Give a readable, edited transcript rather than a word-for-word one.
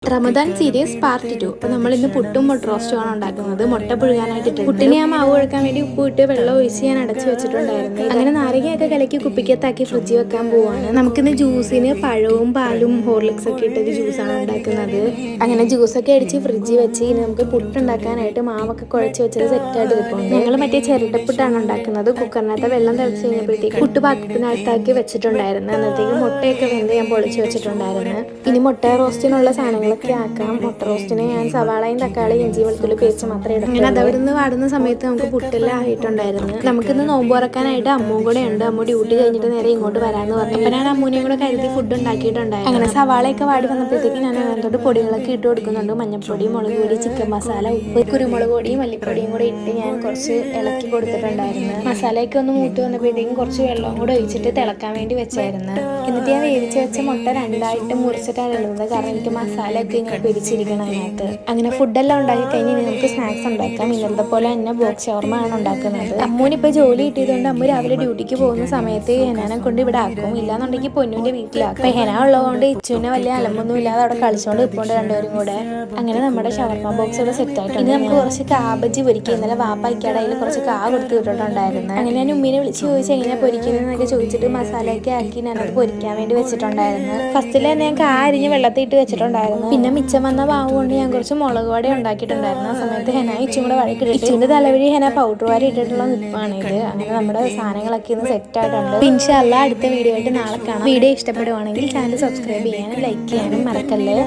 Ramadan series part 2. അപ്പോൾ നമ്മൾ ഇന്ന് പുട്ടും മുട്ട റോസ്റ്റുമാണ് ഉണ്ടാക്കുന്നത്. മുട്ട പുഴുകാനായിട്ടിട്ടുണ്ട്. പുട്ടിനെ ആ മാവ് ഒഴിക്കാൻ വേണ്ടി ഉപ്പ് ഇട്ട് വെള്ളം ഒഴിച്ച് ഞാൻ അടച്ചു വെച്ചിട്ടുണ്ടായിരുന്നു. അങ്ങനെ നാരങ്ങയൊക്കെ കലക്കി കുപ്പിക്കത്താക്കി ഫ്രിഡ്ജിൽ വെക്കാൻ പോവാണ്. നമുക്കിന്ന് ജ്യൂസിന് പഴവും പാലും ഹോർലിക്സ് ഒക്കെ ഇട്ടൊരു ജ്യൂസാണ് ഉണ്ടാക്കുന്നത്. അങ്ങനെ ജ്യൂസൊക്കെ അടിച്ച് ഫ്രിഡ്ജിൽ വെച്ച് ഇനി നമുക്ക് പുട്ടുണ്ടാക്കാനായിട്ട് മാവൊക്കെ കുഴച്ച് വെച്ചത് സെറ്റായിട്ട് കിട്ടും. ഞങ്ങൾ മറ്റേ ചിരട്ടപ്പുട്ടാണ് ഉണ്ടാക്കുന്നത്. കുക്കറിനകത്ത് വെള്ളം തിളച്ച് കഴിഞ്ഞപ്പോഴത്തേക്ക് പുട്ട് പാത്രത്തിനകത്താക്കി വെച്ചിട്ടുണ്ടായിരുന്നു. അന്നത്തേക്ക് മുട്ടയൊക്കെ വെന്ത് ഞാൻ പൊളിച്ച് വെച്ചിട്ടുണ്ടായിരുന്നു. ഇനി മുട്ട റോസ്റ്റിനുള്ള സാധനങ്ങൾ ആക്കാം. മുട്ട റോസ്റ്റിന് ഞാൻ സവാളയും തക്കാളിയും ഇഞ്ചി വെളുത്തുള്ളി പേസ്റ്റ് മാത്രമേ ഇടും. അങ്ങനെ അതവിടുന്ന് വാടുന്ന സമയത്ത് നമുക്ക് പുട്ടെല്ലാം ആയിട്ടുണ്ടായിരുന്നു. നമുക്കിന്ന് നോമ്പ് തുറക്കാനായിട്ട് അമ്മും കൂടെ ഉണ്ട്. അമ്മു ഡ്യൂട്ടി കഴിഞ്ഞിട്ട് നേരെ ഇങ്ങോട്ട് വരാമെന്ന് പറഞ്ഞു. അപ്പോൾ ഞാൻ അമ്മൂനെയും കൂടെ കരുതി ഫുഡ് ഉണ്ടാക്കിയിട്ടുണ്ടായിരുന്നു. അങ്ങനെ സവാളയൊക്കെ വാടി വന്നപ്പോഴത്തേക്ക് ഞാൻ അതിനകത്തോട്ട് പൊടികളൊക്കെ ഇട്ട് കൊടുക്കുന്നുണ്ട്. മഞ്ഞൾപ്പൊടി, മുളക് പൊടി, ചിക്കൻ മസാല, ഉപ്പ്, കുരുമുളക് പൊടിയും മല്ലിപ്പൊടിയും കൂടെ ഇട്ട് ഞാൻ കുറച്ച് ഇളക്കി കൊടുത്തിട്ടുണ്ടായിരുന്നു. മസാലയൊക്കെ ഒന്ന് മൂത്ത് വന്നപ്പോഴത്തേക്കും കുറച്ച് വെള്ളവും കൂടെ ഒഴിച്ചിട്ട് തിളക്കാൻ വേണ്ടി വെച്ചായിരുന്നു. എന്നിട്ട് ഞാൻ വേവിച്ച് വെച്ച മുട്ട രണ്ടായിട്ട് മുറിച്ചിട്ടാണ് ഇടുന്നത്. കാരണം എനിക്ക് മസാല ഇങ്ങനെ പിടിച്ചിരിക്കണം അതിനകത്ത്. അങ്ങനെ ഫുഡെല്ലാം ഉണ്ടാക്കി കഴിഞ്ഞ് നമുക്ക് സ്നാക്സ് ഉണ്ടാക്കാം. ഇന്നത്തെ പോലെ തന്നെ ബോക്സ് ഷവർമ ആണ് ഉണ്ടാക്കുന്നത്. അമ്മൂനിപ്പോൾ ജോലി കിട്ടിയതുകൊണ്ട് അമ്മു രാവിലെ ഡ്യൂട്ടിക്ക് പോകുന്ന സമയത്ത് ഹെനാനെ കൊണ്ട് ഇവിടെ ആക്കും. ഇല്ലാന്നുണ്ടെങ്കിൽ പൊന്നുവിൻ്റെ വീട്ടിലാക്കും. അപ്പോൾ ഹെന ഉള്ളതുകൊണ്ട് ഇച്ചുവിനെ വലിയ അലമ്പൊന്നും ഇല്ലാതെ അവിടെ കളിച്ചുകൊണ്ട് ഇപ്പോണ്ട് രണ്ടുപേരും കൂടെ. അങ്ങനെ നമ്മുടെ ഷവർമ ബോക്സ് ഇവിടെ സെറ്റ് ആയിട്ടുണ്ട്. ഇനി നമുക്ക് കുറച്ച് കാബജ് പൊരിക്കുക. ഇന്നലെ വാപ്പ ഇക്കയുടെ അതിൽ കുറച്ച് കൊടുത്ത് വിട്ടിട്ടുണ്ടായിരുന്നു. അങ്ങനെ ഞാൻ ഉമ്മീനെ വിളിച്ച് ചോദിച്ചു എങ്ങനെയാണ് പൊരിക്കുന്നതെന്നൊക്കെ ചോദിച്ചിട്ട് മസാലയൊക്കെ ആക്കി ഞാനത് പൊരിക്കാൻ വേണ്ടി വെച്ചിട്ടുണ്ടായിരുന്നു. ഫസ്റ്റിൽ തന്നെ ഞാൻ അരിഞ്ഞ് വെള്ളത്തിൽ ഇട്ട് വെച്ചിട്ടുണ്ടായിരുന്നു. പിന്നെ മിച്ചം വന്ന മാവ് കൊണ്ട് ഞാൻ കുറച്ച് മുളക് വട ഉണ്ടാക്കിയിട്ടുണ്ടായിരുന്നു. ആ സമയത്ത് ഹെന ഇച്ചും കൂടെ വഴക്കിട്ട് ഇച്ചിൻ്റെ തലവഴി ഹെന പൗഡർ വാരി ഇട്ടിട്ടുള്ള നിപ്പാണിത്. അങ്ങനെ നമ്മുടെ സാധനങ്ങളൊക്കെ ഇന്ന് സെറ്റ് ആയിട്ടുണ്ട്. ഇൻഷാ അല്ലാഹ് അടുത്ത വീഡിയോ ആയിട്ട് നാളെ കാണാം. വീഡിയോ ഇഷ്ടപ്പെടുവാണെങ്കിൽ ചാനൽ സബ്സ്ക്രൈബ് ചെയ്യാനും ലൈക്ക് ചെയ്യാനും മറക്കല്ലേ.